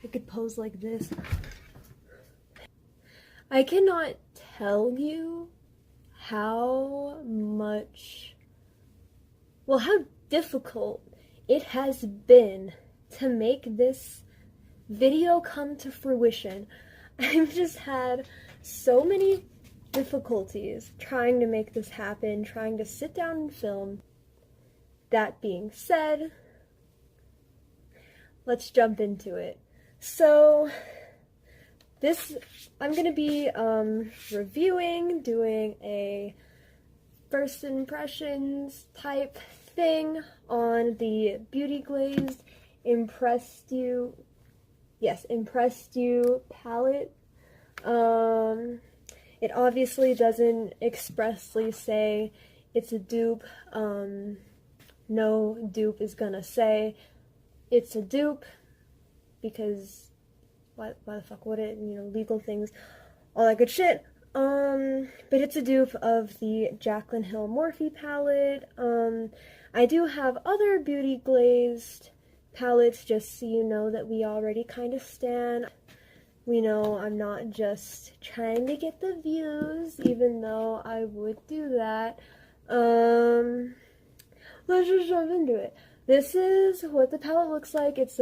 I could pose like this. I cannot tell you how much, well, how difficult it has been to make this video come to fruition. I've just had so many difficulties trying to make this happen, trying to sit down and film. That being said, let's jump into it. So, I'm gonna be reviewing, doing a first impressions type thing on the Beauty Glazed Impressed You palette. It obviously doesn't expressly say it's a dupe. No dupe is gonna say it's a dupe, because why the fuck would it? You know, legal things, all that good shit. But it's a dupe of the Jaclyn Hill Morphe palette. I do have other Beauty Glazed palettes, just so you know that we already kind of stan. We know I'm not just trying to get the views, even though I would do that. Let's just jump into it. This is what the palette looks like. It's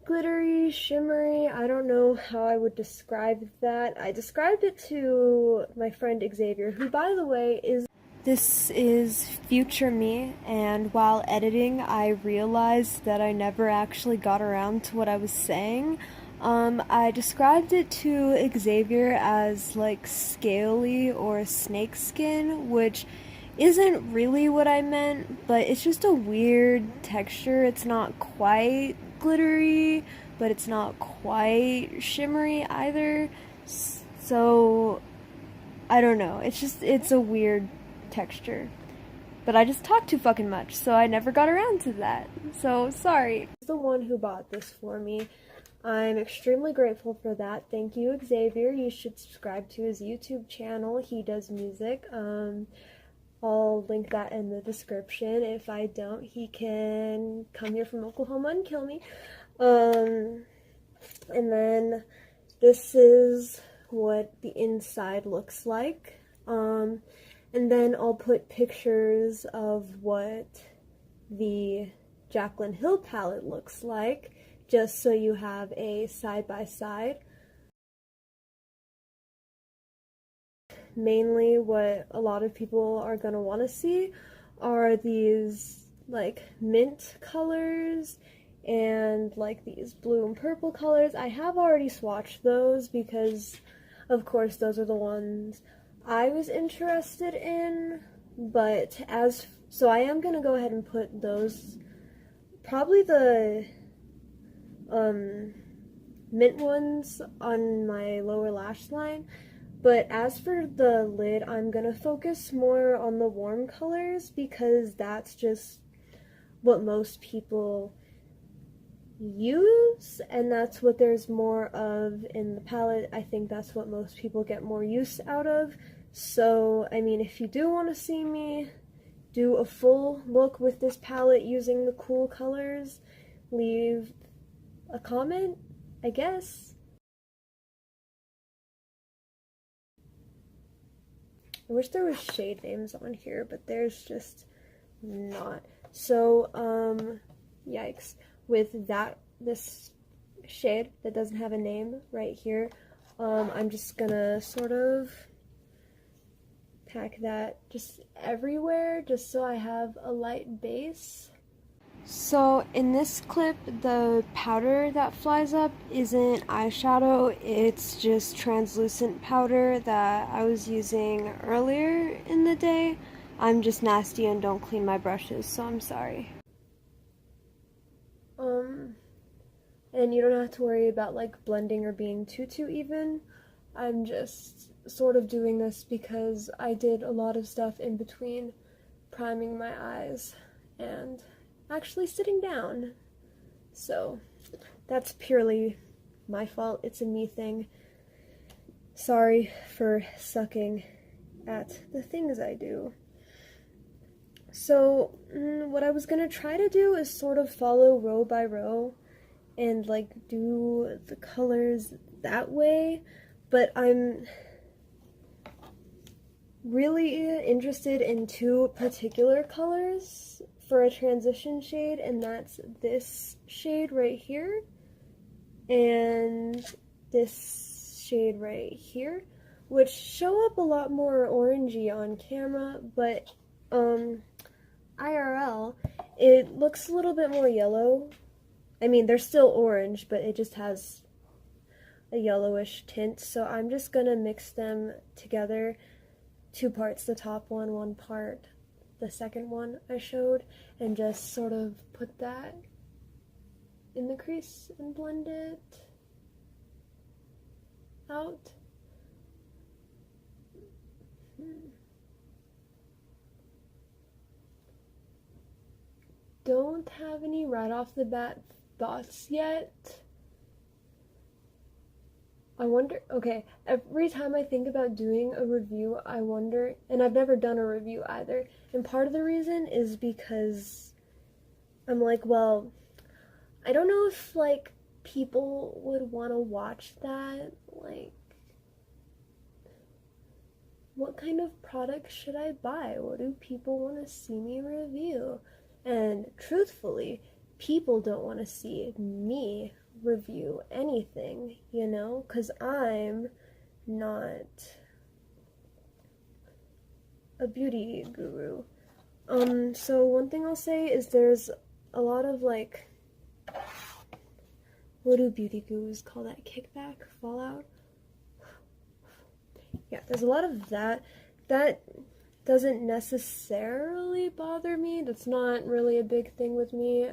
glittery, shimmery. I don't know how I would describe that. I described it to my friend Xavier, who, by the way, is... This is future me, and while editing, I realized that I never actually got around to what I was saying. I described it to Xavier as, like, scaly or snake skin, which isn't really what I meant, but it's just a weird texture. It's not quite glittery, but it's not quite shimmery either. So, I don't know. It's a weird texture. But I just talk too fucking much, so I never got around to that. So, sorry. He's the one who bought this for me. I'm extremely grateful for that. Thank you, Xavier. You should subscribe to his YouTube channel. He does music. I'll link that in the description. If I don't, he can come here from Oklahoma and kill me. And then this is what the inside looks like. And then I'll put pictures of what the Jaclyn Hill palette looks like, just so you have a side-by-side. Mainly what a lot of people are going to want to see are these like mint colors and like these blue and purple colors. I have already swatched those because of course those are the ones I was interested in, but so I am going to go ahead and put those, probably the mint ones, on my lower lash line. But as for the lid, I'm going to focus more on the warm colors because that's just what most people use, and that's what there's more of in the palette. I think that's what most people get more use out of. So, I mean, if you do want to see me do a full look with this palette using the cool colors, leave a comment, I guess. I wish there was shade names on here, but there's just not. So, yikes. With this shade that doesn't have a name right here, I'm just gonna sort of pack that just everywhere, just so I have a light base. So in this clip, the powder that flies up isn't eyeshadow, it's just translucent powder that I was using earlier in the day. I'm just nasty and don't clean my brushes, so I'm sorry. And you don't have to worry about like blending or being too even. I'm just sort of doing this because I did a lot of stuff in between priming my eyes and actually sitting down. So that's purely my fault. It's a me thing. Sorry for sucking at the things I do. So what I was gonna try to do is sort of follow row by row and like do the colors that way, but I'm really interested in two particular colors for a transition shade, and that's this shade right here and this shade right here, which show up a lot more orangey on camera, but IRL it looks a little bit more yellow. I mean, they're still orange, but it just has a yellowish tint, so I'm just gonna mix them together, two parts the top one, one part the second one I showed, and just sort of put that in the crease and blend it out. Don't have any right off the bat thoughts yet. I wonder, okay, every time I think about doing a review, I wonder, and I've never done a review either, and part of the reason is because I'm like, well, I don't know if, like, people would want to watch that, like, what kind of product should I buy? What do people want to see me review? And truthfully, people don't want to see me review anything, you know, because I'm not a beauty guru. So one thing I'll say is there's a lot of, like, what do beauty gurus call that? Kickback? Fallout? Yeah, there's a lot of that. That doesn't necessarily bother me. That's not really a big thing with me.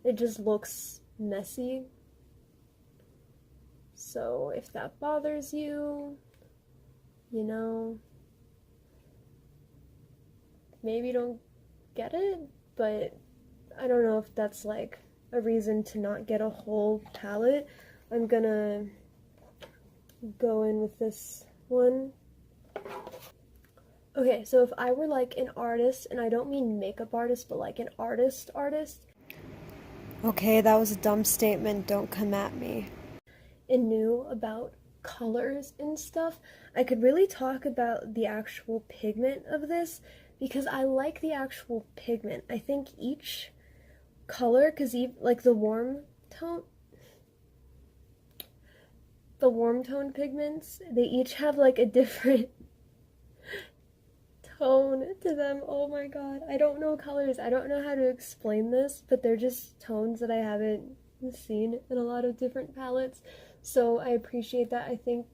It just looks messy. So if that bothers you, you know, maybe don't get it, but I don't know if that's like a reason to not get a whole palette. I'm gonna go in with this one. Okay, so if I were like an artist, and I don't mean makeup artist, but like an artist, okay, that was a dumb statement, don't come at me, and knew about colors and stuff, I could really talk about the actual pigment of this, because I like the actual pigment. I think each color, because like the warm tone pigments, they each have like a different tone to them. Oh my god, I don't know colors. I don't know how to explain this, but they're just tones that I haven't seen in a lot of different palettes. So I appreciate that. I think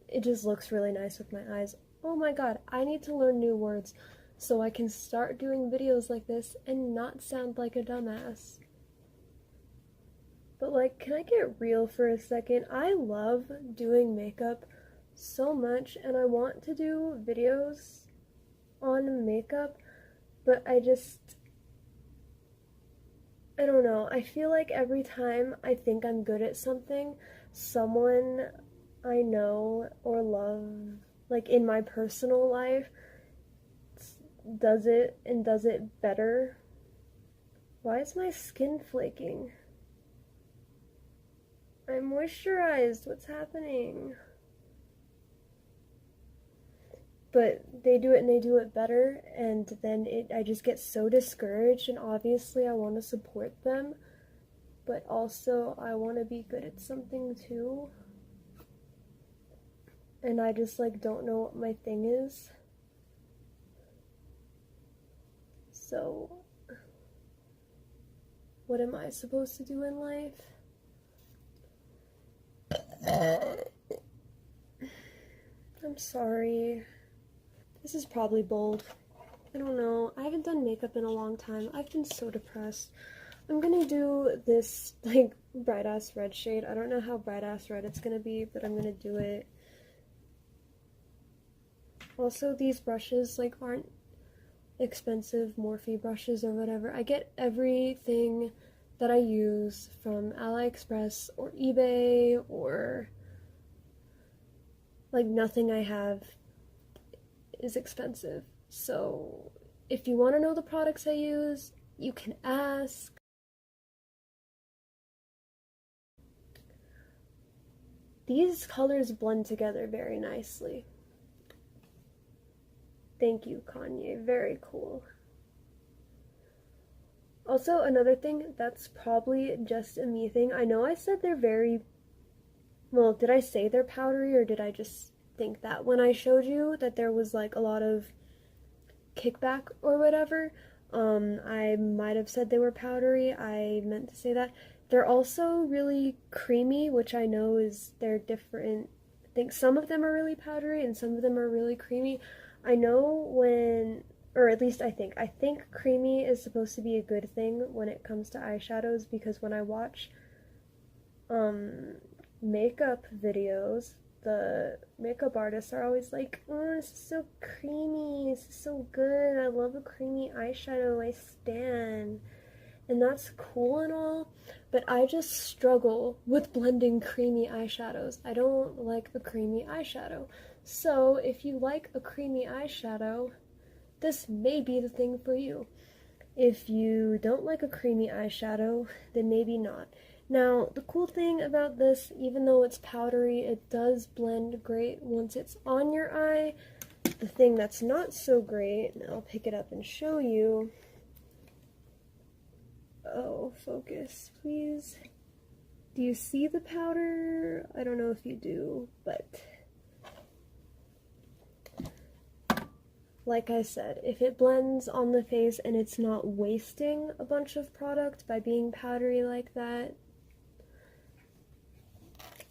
it just looks really nice with my eyes. Oh my god, I need to learn new words so I can start doing videos like this and not sound like a dumbass. But like, can I get real for a second? I love doing makeup so much, and I want to do videos on makeup, but I don't know. I feel like every time I think I'm good at something, someone I know or love, like in my personal life, does it and does it better. Why is my skin flaking? I'm moisturized. What's happening? But they do it and they do it better, and then I just get so discouraged, and obviously I want to support them, but also I want to be good at something too, and I just like don't know what my thing is. So what am I supposed to do in life? I'm sorry. This is probably bold. I don't know. I haven't done makeup in a long time. I've been so depressed. I'm gonna do this, like, bright-ass red shade. I don't know how bright-ass red it's gonna be, but I'm gonna do it. Also, these brushes, like, aren't expensive Morphe brushes or whatever. I get everything that I use from AliExpress or eBay, or, like, nothing I have is expensive. So if you want to know the products I use, you can ask. these colors blend together very nicely. Thank you, Kanye. Very cool. Also, another thing that's probably just a me thing. I know I said they're very, well, did I say they're powdery or did I just think that? When I showed you that there was like a lot of kickback or whatever, I might have said they were powdery. I meant to say that. They're also really creamy, which I know is, they're different. I think some of them are really powdery and some of them are really creamy. I know when, or at least I think creamy is supposed to be a good thing when it comes to eyeshadows, because when I watch makeup videos, the makeup artists are always like, oh, this is so creamy, this is so good, I love a creamy eyeshadow, I stan. And that's cool and all, but I just struggle with blending creamy eyeshadows. I don't like a creamy eyeshadow. So if you like a creamy eyeshadow, this may be the thing for you. If you don't like a creamy eyeshadow, then maybe not. Now, the cool thing about this, even though it's powdery, it does blend great once it's on your eye. The thing that's not so great, and I'll pick it up and show you. Oh, focus, please. Do you see the powder? I don't know if you do, but like I said, if it blends on the face and it's not wasting a bunch of product by being powdery like that,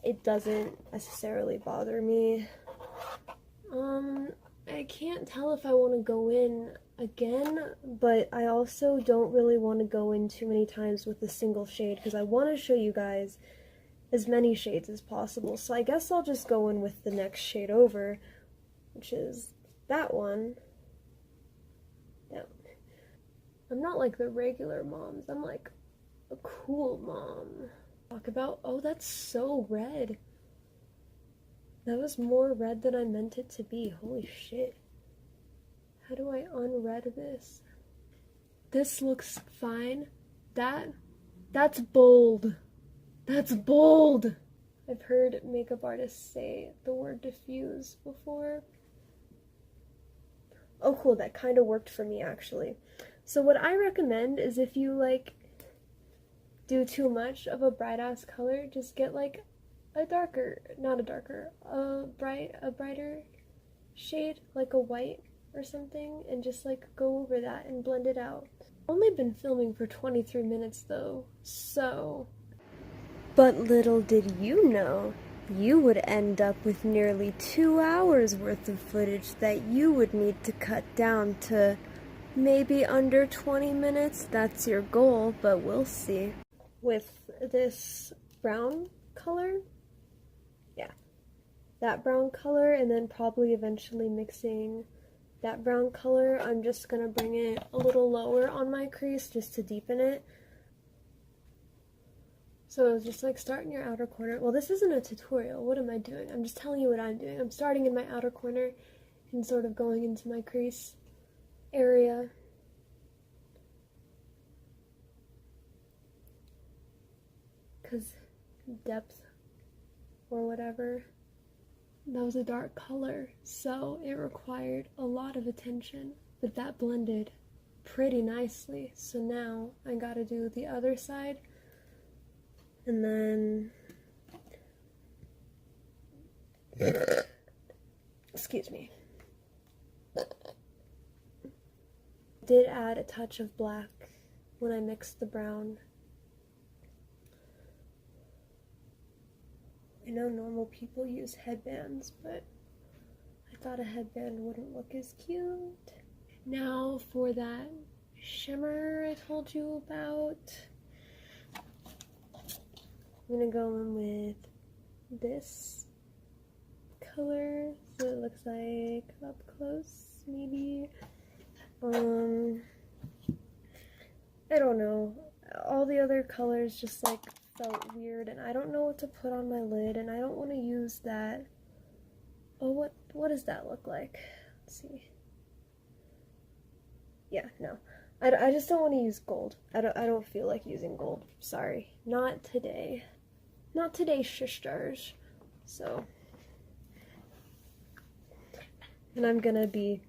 it doesn't necessarily bother me. I can't tell if I want to go in again, but I also don't really want to go in too many times with a single shade because I want to show you guys as many shades as possible. So I guess I'll just go in with the next shade over, which is that one. Yeah. I'm not like the regular moms, I'm like a cool mom. Talk about, oh, that's so red. That was more red than I meant it to be. Holy shit. How do I unred this? This looks fine. That's bold. That's bold. I've heard makeup artists say the word diffuse before. Oh cool, that kind of worked for me actually. So what I recommend is if you like do too much of a bright ass color, just get like a brighter shade, like a white or something, and just like go over that and blend it out. I've only been filming for 23 minutes though, so. But little did you know, you would end up with nearly 2 hours worth of footage that you would need to cut down to maybe under 20 minutes. That's your goal, but we'll see. With this brown color, yeah, that brown color, and then probably eventually mixing that brown color, I'm just gonna bring it a little lower on my crease just to deepen it. So just like start in your outer corner. Well, this isn't a tutorial. What am I doing? I'm just telling you what I'm doing. I'm starting in my outer corner and sort of going into my crease area. Because depth or whatever, that was a dark color, so it required a lot of attention, but that blended pretty nicely. So now I gotta do the other side, and then excuse me, did add a touch of black when I mixed the brown. I know normal people use headbands, but I thought a headband wouldn't look as cute. Now for that shimmer I told you about, I'm gonna go in with this color, so it looks like up close, maybe. I don't know. All the other colors just like felt weird, and I don't know what to put on my lid, and I don't want to use that. Oh, what does that look like? Let's see. Yeah, no. I just don't want to use gold. I don't feel like using gold. Sorry. Not today. Not today, sisters. So, and I'm gonna be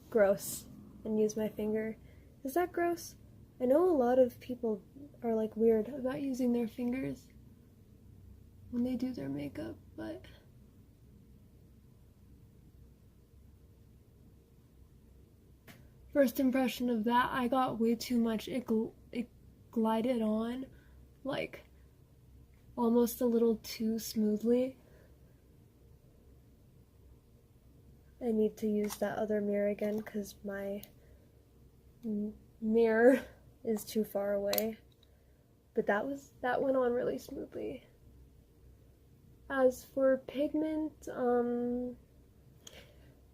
gross and use my finger. Is that gross? I know a lot of people are like weird about using their fingers when they do their makeup, but first impression of that, I got way too much. It glided on like almost a little too smoothly. I need to use that other mirror again because my mirror is too far away. But that went on really smoothly. As for pigment,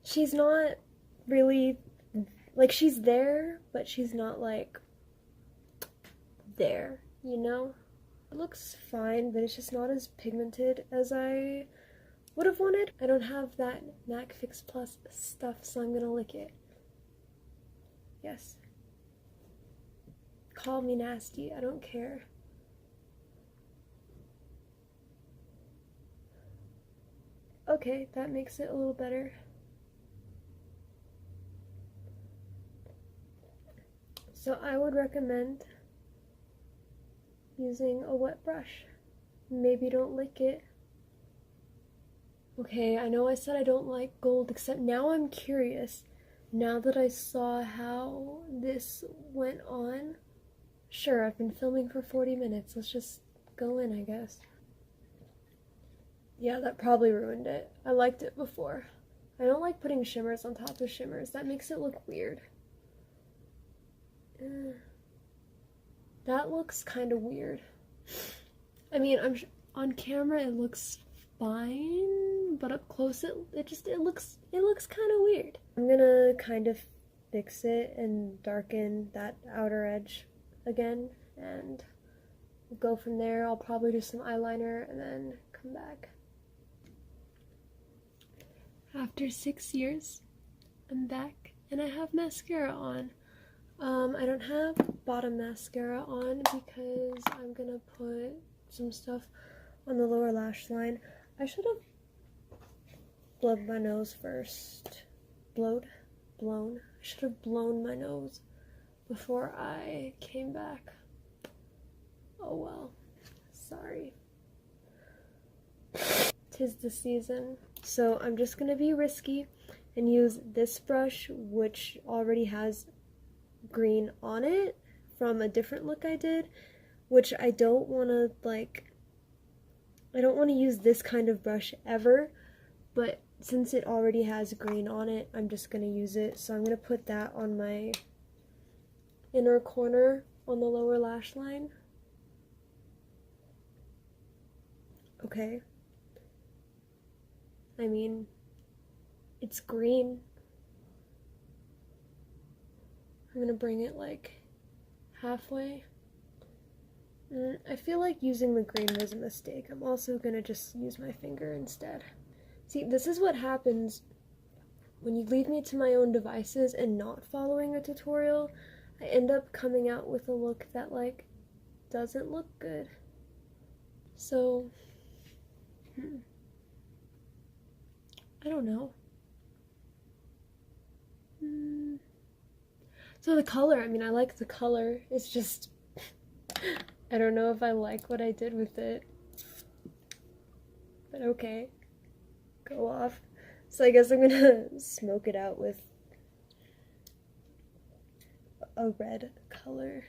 she's not really, like, she's there, but she's not like there, you know? It looks fine, but it's just not as pigmented as I would have wanted. I don't have that MAC Fix Plus stuff, so I'm gonna lick it. Yes. Call me nasty, I don't care. Okay, that makes it a little better. So I would recommend using a wet brush. Maybe don't lick it. Okay, I know I said I don't like gold, except now I'm curious. Now that I saw how this went on, sure, I've been filming for 40 minutes. Let's just go in, I guess. Yeah, that probably ruined it. I liked it before. I don't like putting shimmers on top of shimmers. That makes it look weird. That looks kind of weird. I mean, on camera it looks fine, but up close it looks kind of weird. I'm gonna kind of fix it and darken that outer edge again and go from there. I'll probably do some eyeliner and then come back. After 6 years, I'm back and I have mascara on. I don't have bottom mascara on because I'm gonna put some stuff on the lower lash line. I should have blown my nose first. Blown? I should have blown my nose before I came back. Oh well. Sorry. 'Tis the season. So I'm just gonna be risky and use this brush, which already has green on it from a different look I did, which I don't want to I don't want to use this kind of brush ever, but since it already has green on it, I'm just going to use it. So I'm going to put that on my inner corner on the lower lash line. Okay. I mean, it's green. I'm gonna bring it like halfway. I feel like using the green was a mistake. I'm also gonna just use my finger instead. See, this is what happens when you leave me to my own devices and not following a tutorial. I end up coming out with a look that like doesn't look good. So, I don't know. So the color, I mean, I like the color. It's just, I don't know if I like what I did with it. But okay. Go off. So I guess I'm gonna smoke it out with a red color.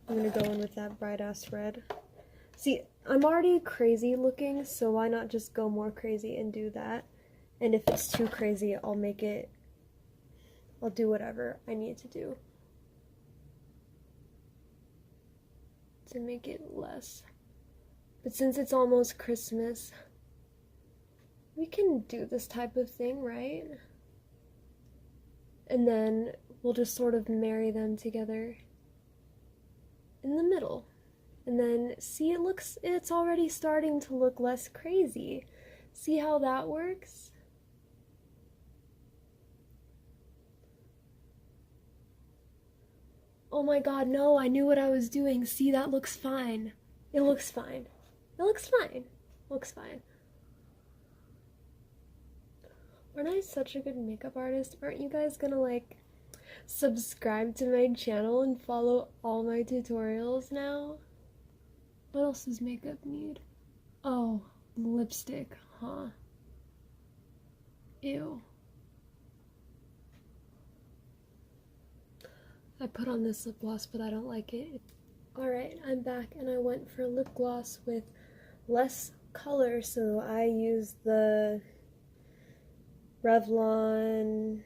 I'm gonna go in with that bright ass red. See, I'm already crazy looking, so why not just go more crazy and do that? And if it's too crazy, I'll do whatever I need to do to make it less. But since it's almost Christmas, we can do this type of thing, right? And then we'll just sort of marry them together in the middle. And then, see, it's already starting to look less crazy. See how that works? Oh my god, no, I knew what I was doing. See, that looks fine. It looks fine. It looks fine. Looks fine. Aren't I such a good makeup artist? Aren't you guys gonna like subscribe to my channel and follow all my tutorials now? What else does makeup need? Oh, lipstick, huh? Ew. I put on this lip gloss, but I don't like it. Alright, I'm back and I went for lip gloss with less color, so I used the Revlon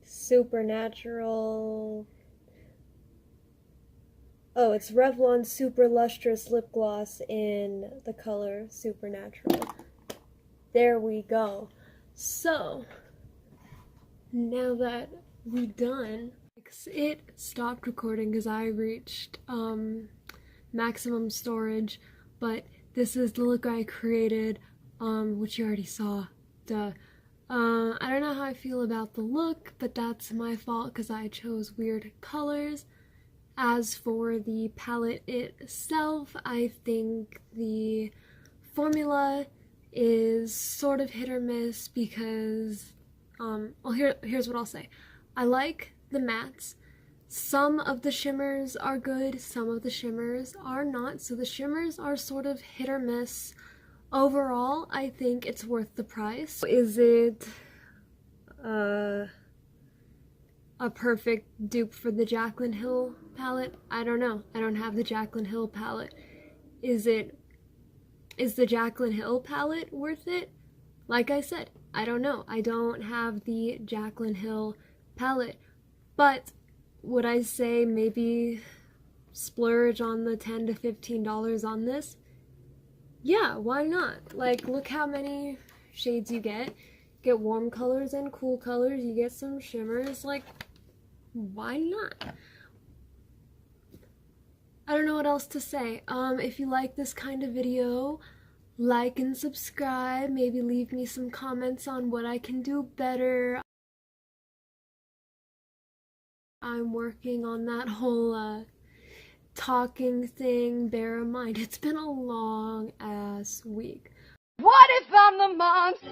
Supernatural. Oh, it's Revlon Super Lustrous Lip Gloss in the color Supernatural. There we go. So, now that we're done, it stopped recording because I reached maximum storage, but this is the look I created, which you already saw. Duh. I don't know how I feel about the look, but that's my fault because I chose weird colors. As for the palette itself, I think the formula is sort of hit or miss because, well, here's what I'll say. I like the mattes. Some of the shimmers are good, some of the shimmers are not, so the shimmers are sort of hit or miss. Overall, I think it's worth the price. Is it a perfect dupe for the Jaclyn Hill palette? I don't know. I don't have the Jaclyn Hill palette. Is the Jaclyn Hill palette worth it? Like I said, I don't know. I don't have the Jaclyn Hill palette. But would I say maybe splurge on the $10 to $15 on this? Yeah, why not? Like, look how many shades you get. Get warm colors and cool colors. You get some shimmers. Like, why not? I don't know what else to say. If you like this kind of video, like and subscribe. Maybe leave me some comments on what I can do better. I'm working on that whole talking thing. Bear in mind, it's been a long ass week. What if I'm the monster?